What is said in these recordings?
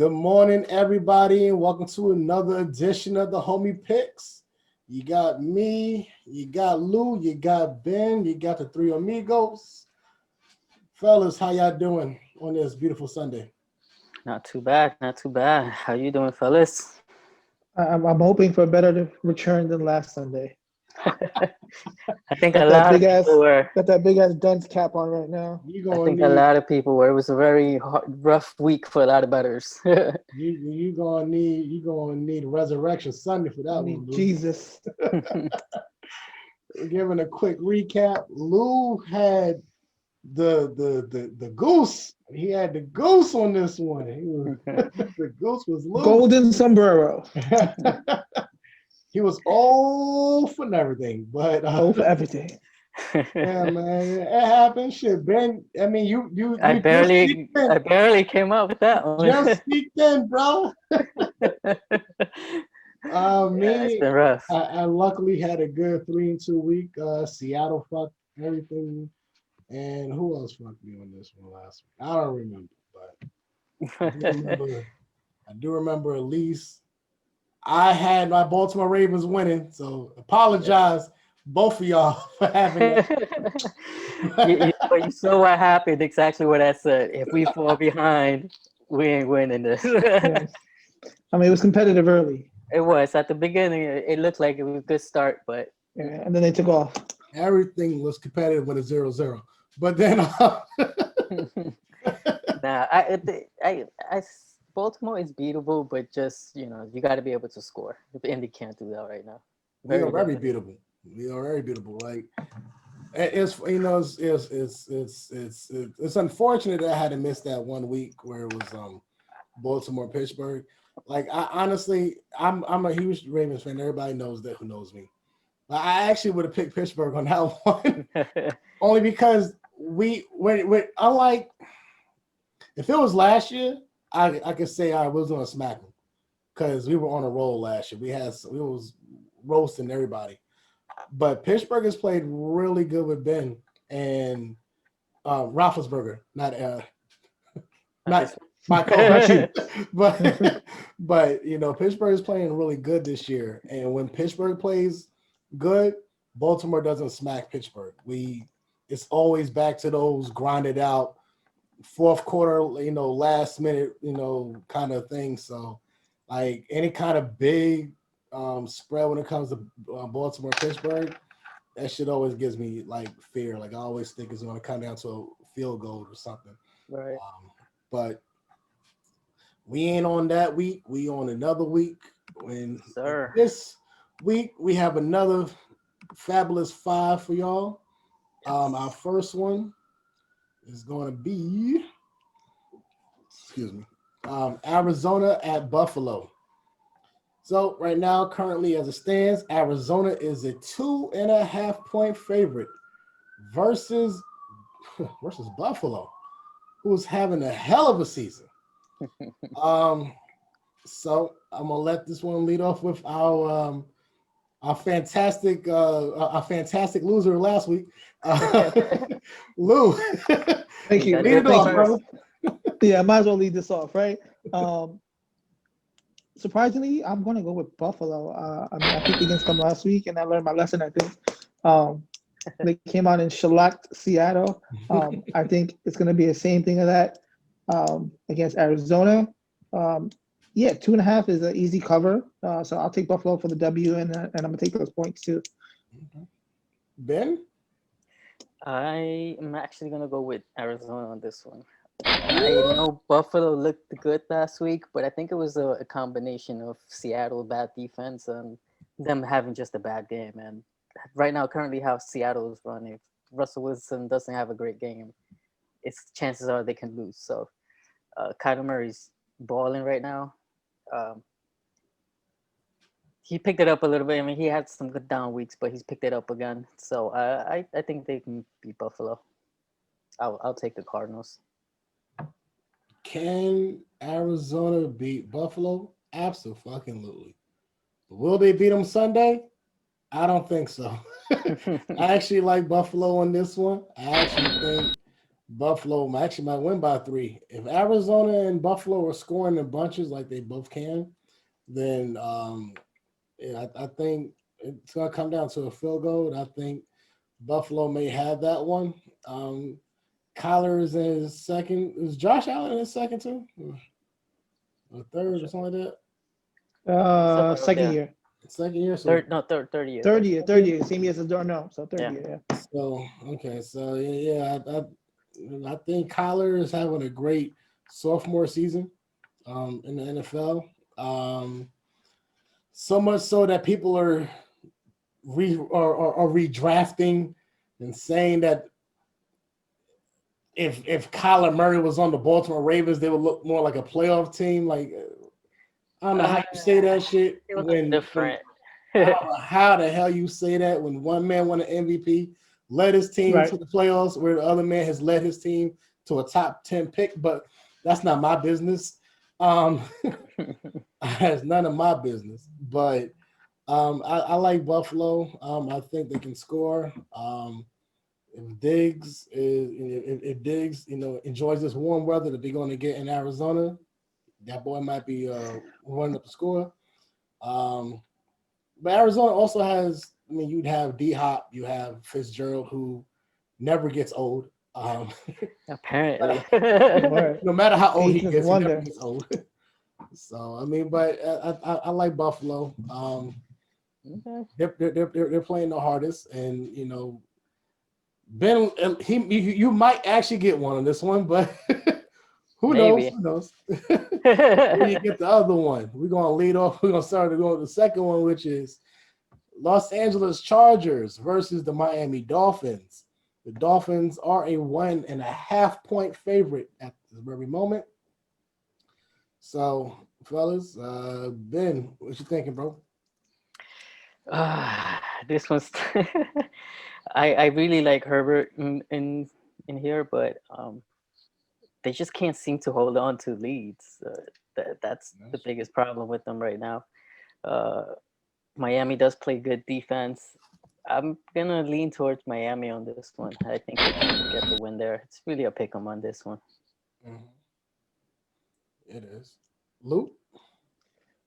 Good morning, everybody, and welcome to another edition of the Homie Picks. You got me, you got Lou, you got Ben, you got the three amigos. Fellas, how y'all doing on this beautiful Sunday? Not too bad, not too bad. How you doing, fellas? I'm hoping for a better return than last Sunday. I think a Got that lot of big ass, people were. got that big ass dunce cap on right now. You I gonna think a need lot of people were. It was a very rough week for a lot of betters. you gonna need Resurrection Sunday for I that one, need Lou. Jesus. Giving a quick recap, Lou had the goose. He had the goose on this one. The goose was loose. Golden sombrero. He was all for everything, but Oh, for everything. yeah, man, it happened. Shit, Ben. I mean, you I just barely, sneaked in. I barely came up with that one. Just sneaked in, bro. Yeah, it's Me, been rough. I luckily had a good 3-2 week. Seattle fucked everything, and who else fucked me on this one last week? I don't remember, but I do remember at least I had my Baltimore Ravens winning. So apologize, both of y'all, for having that. But you saw what happened. Exactly what I said. If we fall behind, we ain't winning this. Yeah. I mean, it was competitive early. It was at the beginning. It looked like it was a good start, but Yeah, and then they took off. Everything was competitive when it's 0-0. But then nah, Baltimore is beatable, but just you got to be able to score. Indy can't do that right now. we are very limited. beatable. We are very beatable. Like it's it's unfortunate that I had to miss that 1 week where it was Baltimore Pittsburgh. Like I honestly, I'm a huge Ravens fan. Everybody knows that who knows me. But I actually would have picked Pittsburgh on that one, only because we unlike if it was last year, I could say I was going to smack them because we were on a roll last year. We was roasting everybody. But Pittsburgh has played really good with Ben and Roethlisberger, not my coach, but Pittsburgh is playing really good this year. And when Pittsburgh plays good, Baltimore doesn't smack Pittsburgh. It's always back to those grinded out fourth quarter, last minute, kind of thing. So, like any kind of big spread when it comes to Baltimore Pittsburgh, that shit always gives me like fear. Like I always think it's going to come down to a field goal or something. Right. But we ain't on that week. We on another week. Sir. This week we have another fabulous 5 for y'all. Our first one is going to be, Arizona at Buffalo. So right now, currently as it stands, Arizona is a 2.5-point favorite versus Buffalo, who's having a hell of a season. So I'm gonna let this one lead off with our fantastic loser last week, Lou. Thank you. Lead it off, brother. Yeah, I might as well lead this off, right? Surprisingly, I'm going to go with Buffalo. I mean, I picked against them last week, and I learned my lesson, I think. They came out and shellacked Seattle. I think it's going to be the same thing of that against Arizona. Yeah, 2.5 is an easy cover. So I'll take Buffalo for the W, and I'm going to take those points too. Ben? I am actually gonna go with Arizona on this one. I know Buffalo looked good last week, but I think it was a combination of Seattle bad defense and them having just a bad game. And right now, currently how Seattle is running, if Russell Wilson doesn't have a great game, its chances are they can lose. So Kyler Murray's balling right now. He picked it up a little bit. I mean, he had some good down weeks, but he's picked it up again. So I think they can beat Buffalo. I'll take the Cardinals. Can Arizona beat Buffalo? Absolutely. Will they beat them Sunday? I don't think so. I actually like Buffalo on this one. I actually think Buffalo actually might win by 3. If Arizona and Buffalo are scoring in bunches like they both can, then yeah, I think it's gonna come down to a field goal. And I think Buffalo may have that one. Kyler is in his second. Is Josh Allen in his second too? Or third or something like that? Somewhere up Second there. year. Second year. So Third year. Third year. Same year as Darnell. So third year, yeah. So okay, so yeah, I think Kyler is having a great sophomore season in the NFL. So much so that people are redrafting and saying that if Kyler Murray was on the Baltimore Ravens, they would look more like a playoff team. Like I don't know how you say that shit It was when different. I don't know how the hell you say that when one man won an MVP, led his team Right. to the playoffs, where the other man has led his team to a top 10 pick, but that's not my business. It's none of my business. But I like Buffalo. I think they can score. If Diggs if Diggs enjoys this warm weather that they're going to get in Arizona, that boy might be running up the score. But Arizona also has, I mean, you'd have D Hop, you have Fitzgerald, who never gets old. Apparently. Word. No matter how old he Ageless gets, he never wonder. gets old. So I mean, but I like Buffalo. Okay. They're playing the hardest, and Ben, you might actually get one on this one, but who Maybe. knows? When you get the other one, we're gonna lead off. We're gonna start to go to the second one, which is Los Angeles Chargers versus the Miami Dolphins. The Dolphins are a 1.5-point favorite at this very moment. So, fellas, Ben, what you thinking, bro? This one's I really like Herbert in here, but they just can't seem to hold on to leads. That's the biggest problem with them right now. Miami does play good defense. I'm gonna lean towards Miami on this one. I think they can get the win there. It's really a pick 'em on this one. Mm-hmm. It is. Luke?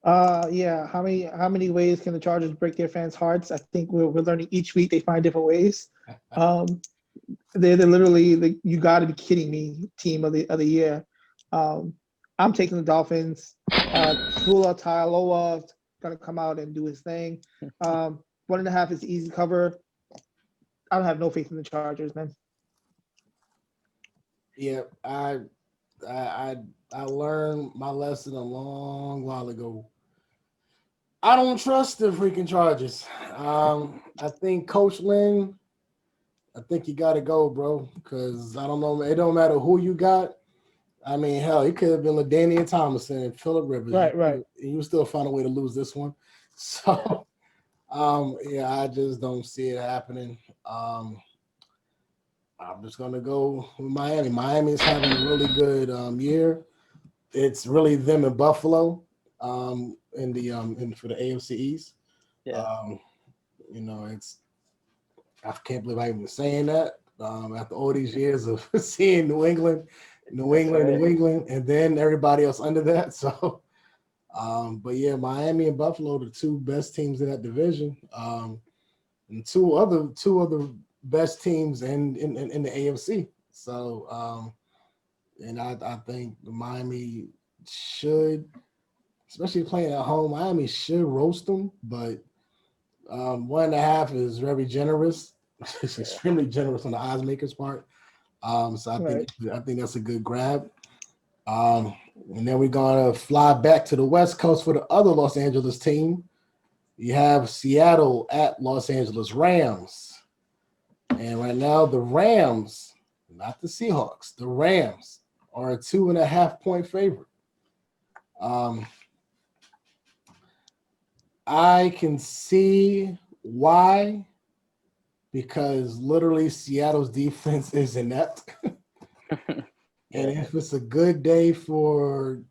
Yeah. How many ways can the Chargers break their fans' hearts? I think we're learning each week they find different ways. They're literally the you got to be kidding me team of the year. I'm taking the Dolphins. Tua Tagovailoa gonna come out and do his thing. 1.5 is easy cover. I don't have no faith in the Chargers, man. Yeah, I learned my lesson a long while ago. I don't trust the freaking Chargers. I think Coach Lynn, I think you got to go, bro, because I don't know. It don't matter who you got. I mean, hell, it could have been LaDainian Tomlinson and Phillip Rivers. Right. You still find a way to lose this one. So, yeah, I just don't see it happening. I'm just gonna go with Miami. Miami's having a really good year. It's really them and Buffalo in the for the AFC East. Yeah. It's I can't believe I'm even saying that after all these years of seeing New England, and then everybody else under that. So, but yeah, Miami and Buffalo are the two best teams in that division, and two other best teams in the AFC. So, and I think Miami should, especially playing at home, Miami should roast them, but 1.5 is very generous. It's extremely generous on the odds makers part. So I think that's a good grab. And then we're gonna fly back to the West Coast for the other Los Angeles team. You have Seattle at Los Angeles Rams. And right now the Rams, not the Seahawks, the Rams are a 2.5-point favorite. I can see why, because literally Seattle's defense is inept. And if it's a good day for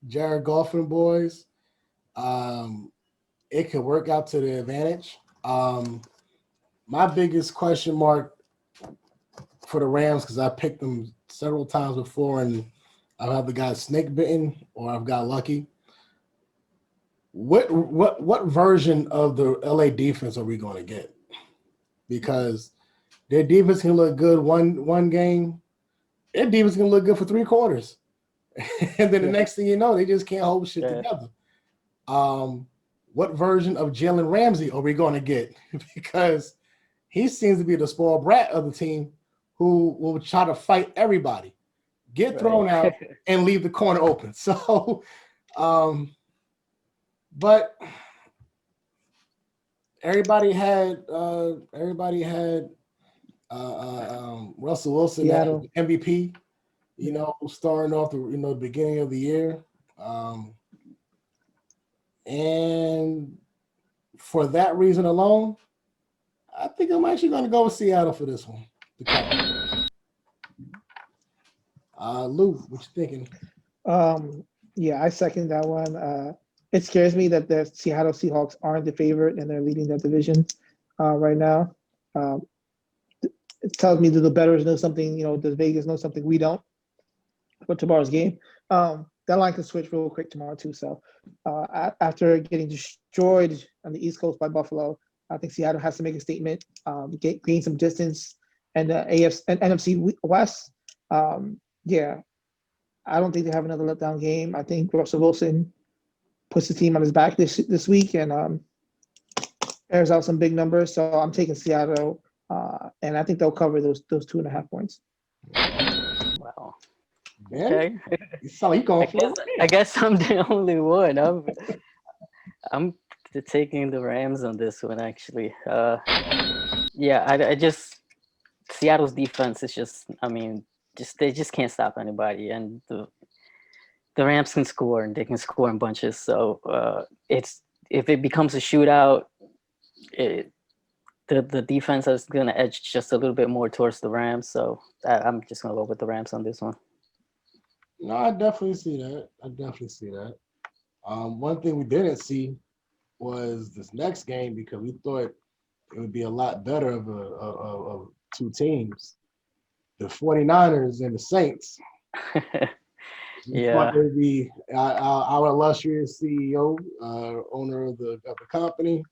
Jared Goff and boys, it could work out to the advantage. My biggest question mark for the Rams because I picked them several times before, and I've either got snake bitten or I've got lucky. What version of the LA defense are we going to get? Because their defense can look good one game, their defense can look good for 3 quarters, and then the next thing you know, they just can't hold shit together. What version of Jalen Ramsey are we going to get? Because he seems to be the spoiled brat of the team who will try to fight everybody, get thrown out, and leave the corner open. So, but everybody had Russell Wilson at MVP, starting off the beginning of the year. And for that reason alone, I think I'm actually going to go with Seattle for this one. Lou, what you thinking? Yeah, I second that one. It scares me that the Seattle Seahawks aren't the favorite and they're leading that division right now. It tells me that the bettors know something, does Vegas know something we don't for tomorrow's game. That line can switch real quick tomorrow too. So after getting destroyed on the East Coast by Buffalo, I think Seattle has to make a statement, gain some distance, and the NFC West. Yeah, I don't think they have another letdown game. I think Russell Wilson puts the team on his back this week and airs out some big numbers. So I'm taking Seattle, and I think they'll cover those 2.5 points. Wow. Man, okay. I guess I'm the only one. I'm taking the Rams on this one, actually. Yeah, I just Seattle's defense is they just can't stop anybody, and the Rams can score and they can score in bunches. So if it becomes a shootout, the defense is going to edge just a little bit more towards the Rams. So I'm just going to go with the Rams on this one. No, I definitely see that. One thing we didn't see was this next game because we thought it would be a lot better of 2 teams, the 49ers and the Saints. Yeah. It would be our illustrious CEO, owner of the company,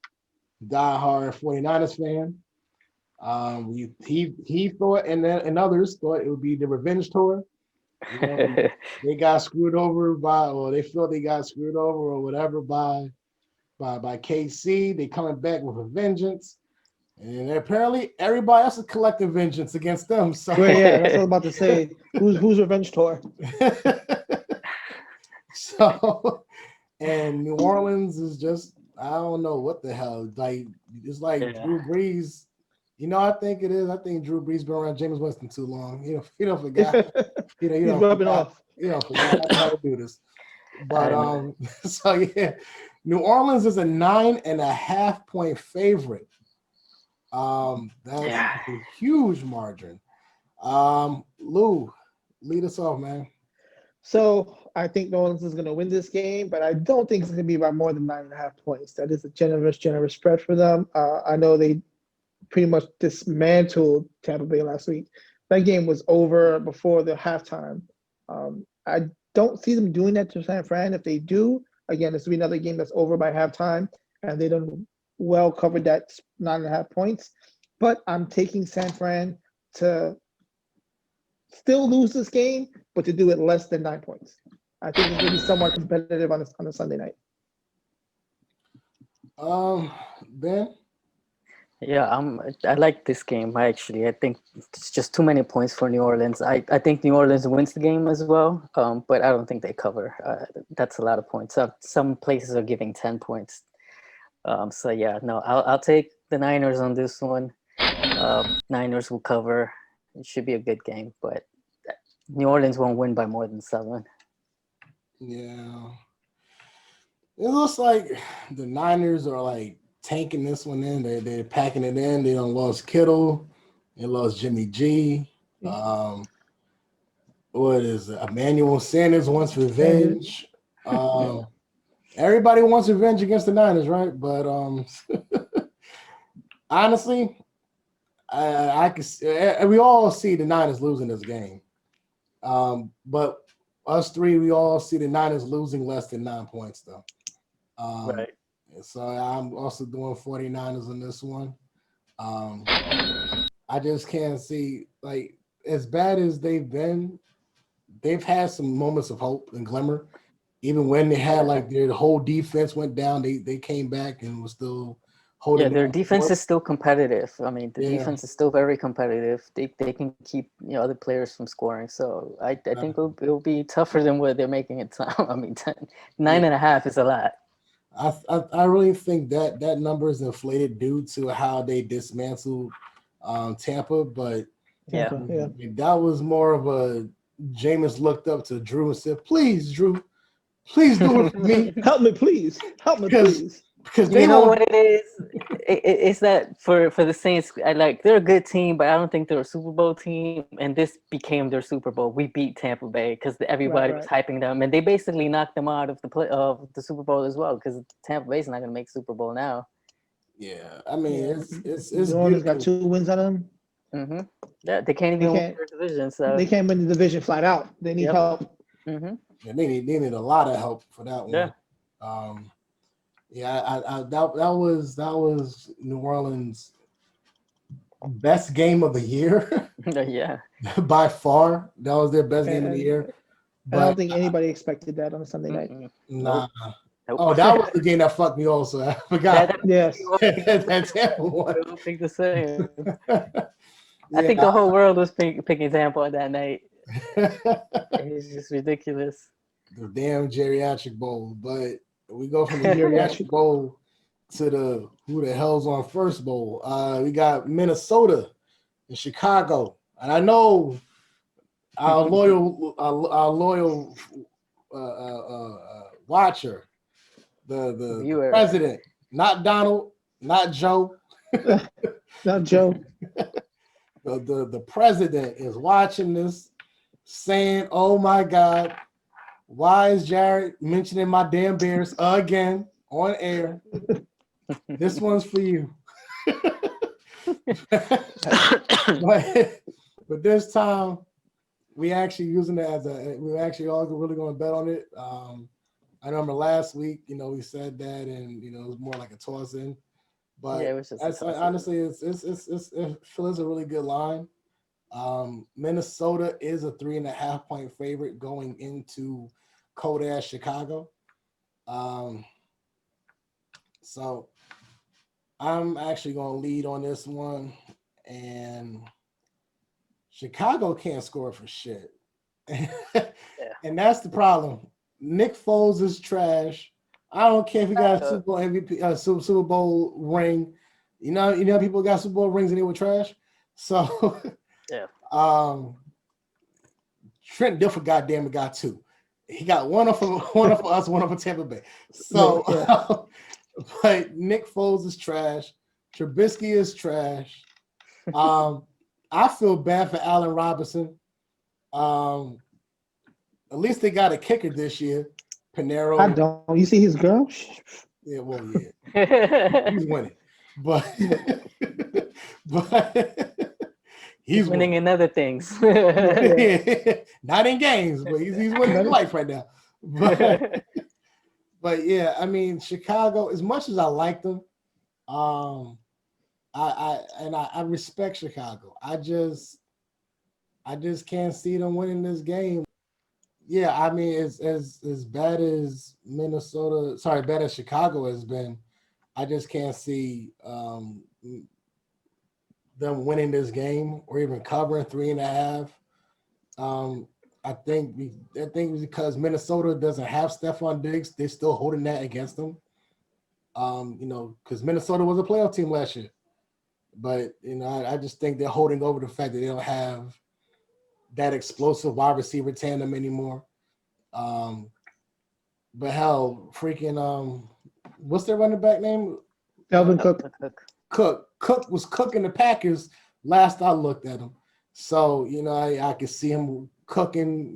diehard 49ers fan. He thought, and others thought it would be the revenge tour. They got screwed over they felt they got screwed over or whatever by KC. They coming back with a vengeance, and apparently everybody else is collecting vengeance against them. So yeah, that's what I was about to say. Who's revenge tour? So, and New Orleans is just, I don't know what the hell. Like, it's like Drew Brees. I think it is. I think Drew Brees been around Jameis Winston too long. He don't forget. He's rubbing off. Forgot how to do this. But so yeah, New Orleans is a 9.5 point favorite. That's a huge margin. Lou, lead us off, man. So I think New Orleans is going to win this game, but I don't think it's going to be by more than 9.5 points. That is a generous spread for them. I know they pretty much dismantled Tampa Bay last week. That game was over before the halftime. I don't see them doing that to San Fran. If they do, again, this will be another game that's over by halftime, and they don't well cover that 9.5 points. But I'm taking San Fran to still lose this game, but to do it less than 9 points. I think it's going to be somewhat competitive on a Sunday night. Ben? Yeah, I like this game, actually. I think it's just too many points for New Orleans. I think New Orleans wins the game as well, but I don't think they cover. That's a lot of points. Some places are giving 10 points. So yeah, no, I'll take the Niners on this one. Niners will cover. It should be a good game, but New Orleans won't win by more than 7. Yeah. It looks like the Niners are like tanking this one in. They're packing it in. They done lost Kittle. They lost Jimmy G. What is it? Emmanuel Sanders wants revenge. Everybody wants revenge against the Niners, right? But honestly, I can. We all see the Niners losing this game, but us three, we all see the Niners losing less than 9 points, though. Right. So I'm also doing 49ers on this one. I just can't see, like, as bad as they've been, they've had some moments of hope and glimmer. Even when they had like their whole defense went down, they came back and was still holding. Yeah, their down the defense fort. is still competitive. I mean, the Yeah. defense is still very competitive. They can keep other players from scoring. So I think it'll be tougher than what they're making it sound. I mean, 9.5 is a lot. I really think that number is inflated due to how they dismantled Tampa, but Yeah. that was more of a Jameis looked up to Drew and said, "Please, Drew, please do it for me." Help me, please. Help me, please. Because they You know what it is? It's that for the Saints, they're a good team, but I don't think they're a Super Bowl team. And this became their Super Bowl. We beat Tampa Bay because everybody was hyping them, and they basically knocked them out of the Super Bowl as well. Because Tampa Bay's not going to make Super Bowl now. Yeah, I mean it's New Orleans got 2 wins on them. Mm-hmm. Yeah, they can't even win their division. So they can't win the division flat out. They need help. Mm-hmm. Yeah, they need a lot of help for that one. Yeah. That was New Orleans' best game of the year. Yeah, by far, that was their best game of the year. But I don't think anybody expected that on a Sunday night. Nah. Nope. Oh, that was the game that fucked me also. I forgot. Yes. That's one. I don't think the same. I think the whole world was picking Tampa on that night. It's just ridiculous. The damn geriatric bowl, but we go from the geriatric bowl to the who the hell's on first bowl. We got Minnesota and Chicago, and I know our loyal watcher, the president, not Donald, not Joe, not Joe. The president is watching this, saying, "Oh my God, why is Jared mentioning my damn Bears again on air?" This one's for you. but this time, we actually using it we're actually all really going to bet on it. I remember last week, we said that, and it was more like a toss in. But yeah, it was just honestly, it feels a really good line. Minnesota is a 3.5 point favorite going into cold ass Chicago. So I'm actually going to lead on this one, and Chicago can't score for shit. And that's the problem. Nick Foles is trash. I don't care if he got a Super Bowl MVP, Super Bowl ring. You know, people got Super Bowl rings and they were trash. So, Trent Dilfer, goddamn it, got 2. He got one for us, one for Tampa Bay. So, but Nick Foles is trash. Trubisky is trash. I feel bad for Allen Robinson. At least they got a kicker this year. Panero. I don't. You see his girl? Yeah, well, yeah. He's winning. But he's winning in other things. Not in games, but he's winning in life right now. But yeah, I mean, Chicago, as much as I like them, I respect Chicago. I just can't see them winning this game. Yeah, I mean, as bad as bad as Chicago has been, I just can't see them winning this game or even covering 3.5. I think because Minnesota doesn't have Stephon Diggs, they're still holding that against them. Because Minnesota was a playoff team last year. But, I just think they're holding over the fact that they don't have that explosive wide receiver tandem anymore. But hell, freaking what's their running back name? Dalvin Cook. Cook was cooking the Packers last I looked at him. So, I could see him cooking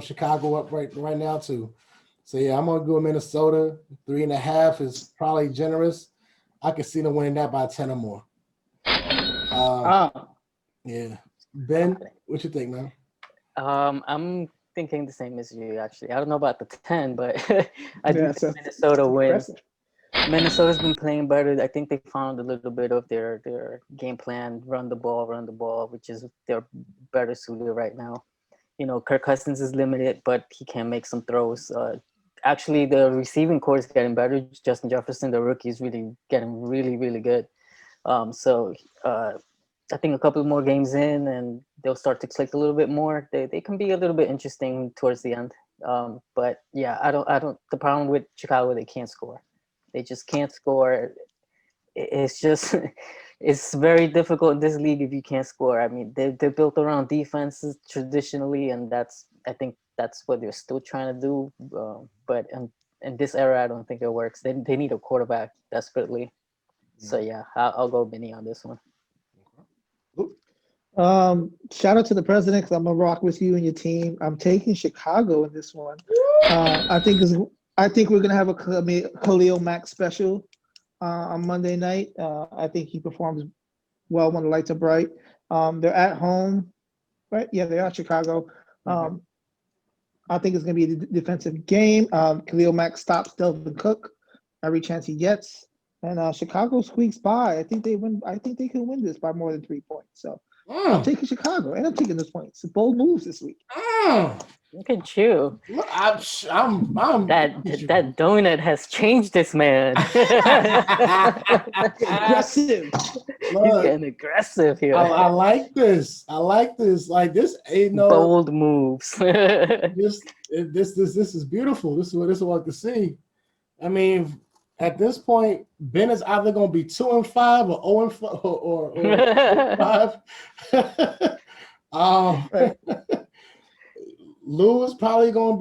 Chicago up right now too. So yeah, I'm gonna go Minnesota. 3.5 is probably generous. I could see them winning that by 10 or more. Ah, Yeah. Ben, what you think, man? I'm thinking the same as you actually. I don't know about the 10, but I do yeah, think so Minnesota wins. aggressive. Minnesota's been playing better. I think they found a little bit of their game plan, run the ball, which is they're better suited right now. Kirk Cousins is limited, but he can make some throws. Actually, the receiving core is getting better. Justin Jefferson, the rookie, is really getting really, really good. So I think a couple more games in, and they'll start to click a little bit more. They can be a little bit interesting towards the end. But yeah, I don't. The problem with Chicago, they can't score. They just can't score. It's just it's very difficult in this league if you can't score. I mean, they're built around defenses traditionally, and I think that's what they're still trying to do. But in this era, I don't think it works. They need a quarterback desperately. So yeah, I'll go Benny on this one. Shout out to the president because I'm gonna rock with you and your team. I'm taking Chicago in this one. I think we're gonna have a Khalil Mack special on Monday night. I think he performs well when the lights are bright. They're at home, right? Yeah, they are Chicago. I think it's gonna be a defensive game. Khalil Mack stops Delvin Cook every chance he gets, and Chicago squeaks by. I think they win. I think they can win this by more than 3 points. So. I'm taking Chicago, and I'm taking this point. It's bold moves this week. Look at you. Look, I'm that donut has changed this man. Aggressive. He's getting aggressive here. I like this. Like this ain't no bold moves. this is beautiful. This is what I like to see. I mean, at this point, Ben is either going to be 2-5 or 0-5 or 5. Lou is probably going to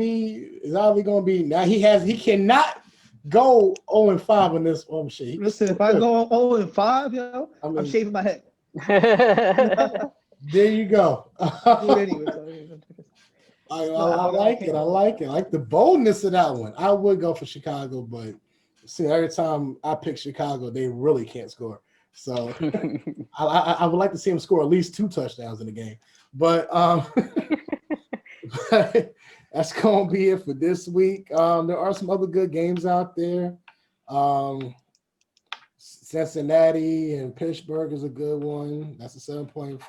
be now. He cannot go 0-5 on this. Oh shit! Listen, if I go 0-5, yo, I'm shaving my head. There you go. Anyway, I like it. I like the boldness of that one. I would go for Chicago, but. See, every time I pick Chicago, they really can't score. So I would like to see them score at least 2 touchdowns in the game. But that's going to be it for this week. There are some other good games out there. Cincinnati and Pittsburgh is a good one. That's a 7-point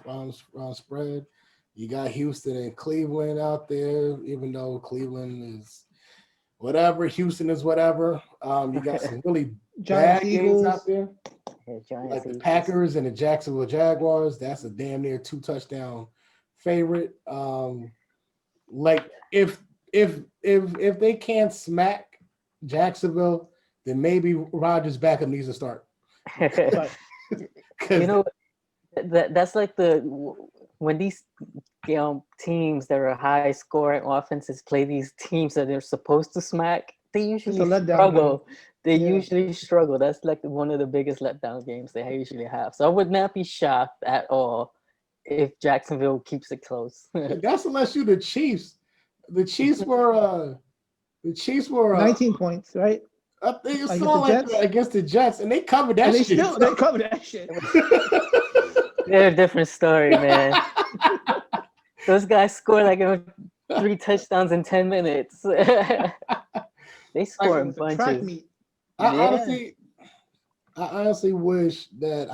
spread. You got Houston and Cleveland out there, even though Cleveland is whatever, Houston is whatever. You got some really bad games out there. Like the Packers and the Jacksonville Jaguars. That's a damn near 2 touchdown favorite. Like if they can't smack Jacksonville, then maybe Rodgers backup needs to start. That's like when these teams that are high scoring offenses play these teams that they're supposed to smack, they usually struggle. Usually struggle. That's like one of the biggest letdown games they usually have. So I would not be shocked at all if Jacksonville keeps it close. That's unless you the Chiefs. The Chiefs were 19 points, right? I think it's something like that against the Jets, and they covered that shit. They covered that shit. They're a different story, man. Those guys score like 3 touchdowns in 10 minutes. They score in bunches. I honestly wish that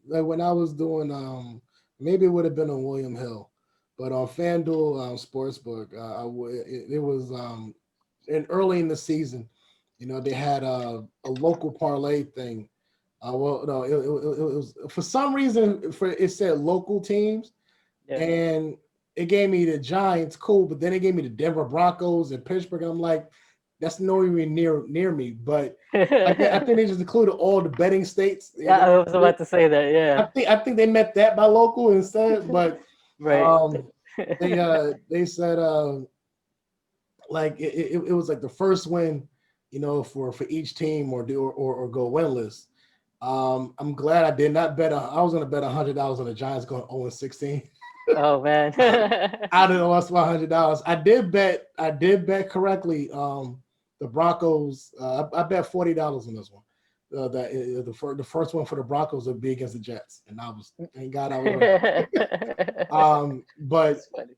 like when I was doing maybe it would have been on William Hill, but on FanDuel Sportsbook, it was and early in the season, they had a local parlay thing. It was for some reason it said local teams, and it gave me the Giants, cool, but then it gave me the Denver Broncos and Pittsburgh. And I'm like, that's nowhere near me. But I think they just included all the betting states. Yeah, I was about to say that. Yeah, I think they meant that by local instead. But right. They said like it was like the first win, for each team or go winless. I'm glad I did not bet. I was going to bet $100 on the Giants going 0-16. Oh man! I didn't lost my $100. I did bet correctly. The Broncos. I bet $40 on this one. the first one for the Broncos would be against the Jets, and I was thank God I was right. But That's funny.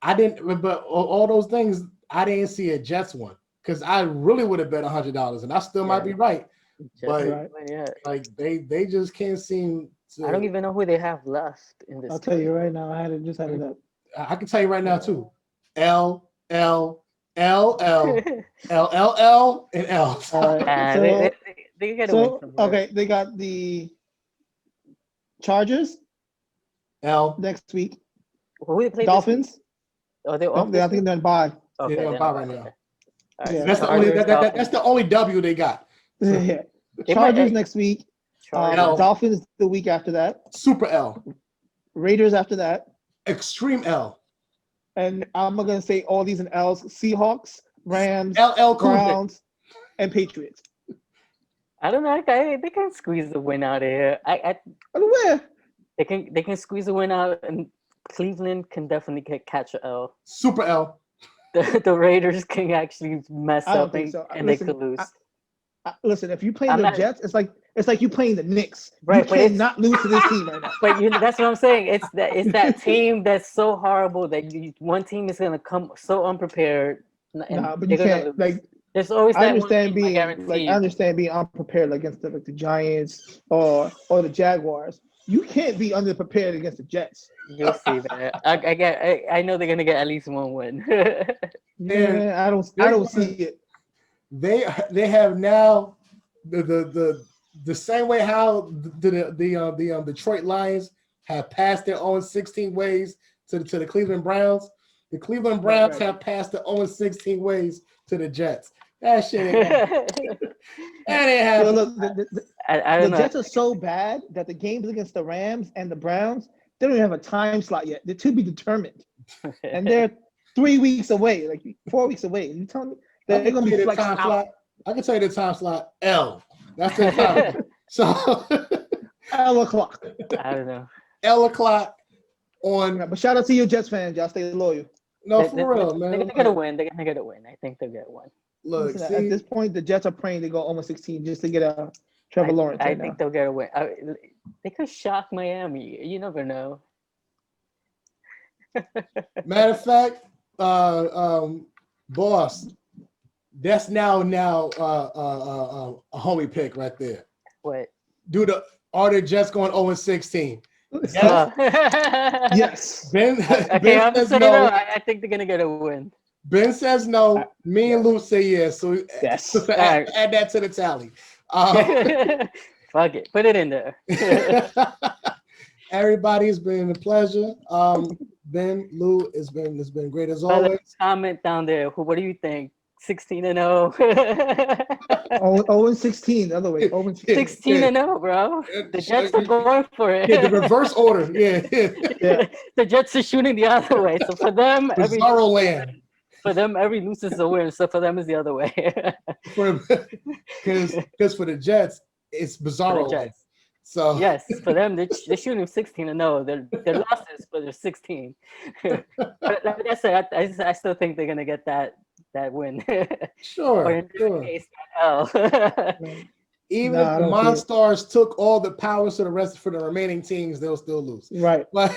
I didn't. But all those things, I didn't see a Jets one because I really would have bet $100, and I still might be right. Just But Right. yeah. like they just can't seem to. I don't even know who they have left in this. I'll tell you right now. I just had it up. I can tell you right now too. L L L L L L L and L. All right. They gotta win So somewhere. okay, they got the Chargers L. next week. Who they play Dolphins. This week? Oh, they're No, off. I This think week? they're in bye. Okay, Yeah, they're they're bye not right okay. now. All right, Yeah. so That's the only Chargers, that's Dolphins. the only W they got. Yeah. They Chargers might- next week. Chargers. L. Dolphins the week after that. Super L. Raiders after that. Extreme L. And I'm gonna say all these in L's: Seahawks, Rams, LL Cool J. Browns, and Patriots. I don't know. They can squeeze the win out of here. I don't know where. They can squeeze the win out, and Cleveland can definitely catch a L. Super L. The Raiders can actually mess I don't up think and, so. and Listen, they could lose. Listen, if you play I'm the not- Jets, it's like you playing the Knicks. Right, You but it's- cannot lose to this team right now. But that's what I'm saying. It's that team that's so horrible that one team is gonna come so unprepared. And Nah, but you they're gonna can't. lose. Like, There's always I that one understand team, I being guarantee. I understand being unprepared against the Giants or the Jaguars. You can't be underprepared against the Jets. You'll see that. I know they're gonna get at least one win. Man, I don't see it. They have now the same way how the Detroit Lions have passed their own 16 ways to the Cleveland Browns. The Cleveland Browns Right. have passed their own 16 ways to the Jets. That shit ain't happening. That ain't Yo, happening. look, I the don't know. Jets are so bad that the games against the Rams and the Browns, they don't even have a time slot yet. They're to be determined, and they're 3 weeks away, like 4 weeks away. You telling me I they're can gonna tell be you the flexed time out? slot. I can tell you the time slot. L. That's the time. So 12:00. I don't know. L o'clock on. But shout out to you, Jets fans. Y'all stay loyal. No, They- for real, They're man. gonna get a win. They're gonna get a win. I think they'll get one. Look, Listen, at this point, the Jets are praying to go almost 16 just to get a Trevor Lawrence. I Right think now. they'll get a win. They could shock Miami. You never know. matter of fact, boss, that's now a homie pick right there. What? Are the Jets going 0-16? Uh, Yes. Ben, okay, Ben I'm says saying no. no. I think they're gonna get a win. Ben says no. Me and Lou say yes. So Yes. add that to the tally. Fuck it. Put it in there. Everybody, it's been a pleasure. Ben, Lou, it's been great as always. Comment down there. What do you think? 16-0. 0-16. The other way. 0-16. 16-0, bro. The Jets are going for it. Yeah, the reverse order. Yeah. The Jets are shooting the other way. So for them, Bizarro land. every loose is a win. So for them, it's the other way. Because for the Jets, it's For Bizarro the land. Jets. So Yes, for them, they're shooting 16-0. They're losses, but they're 16. But like I said, I still think they're gonna get that win. Or sure. in this case, L. Even Nah, I if the don't see it. Monstars took all the powers to the rest for the remaining teams, they'll still lose. Right. But,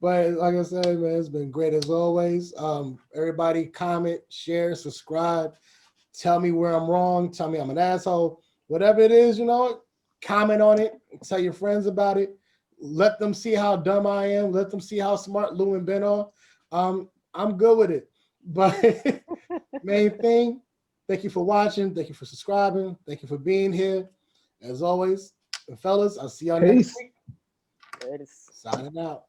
but like I said, man, it's been great as always. Everybody comment, share, subscribe. Tell me where I'm wrong. Tell me I'm an asshole. Whatever it is, comment on it. Tell your friends about it. Let them see how dumb I am. Let them see how smart Lou and Ben are. I'm good with it. But main thing, thank you for watching. Thank you for subscribing. Thank you for being here. As always, fellas, I'll see y'all next Peace. week. It is. Signing out.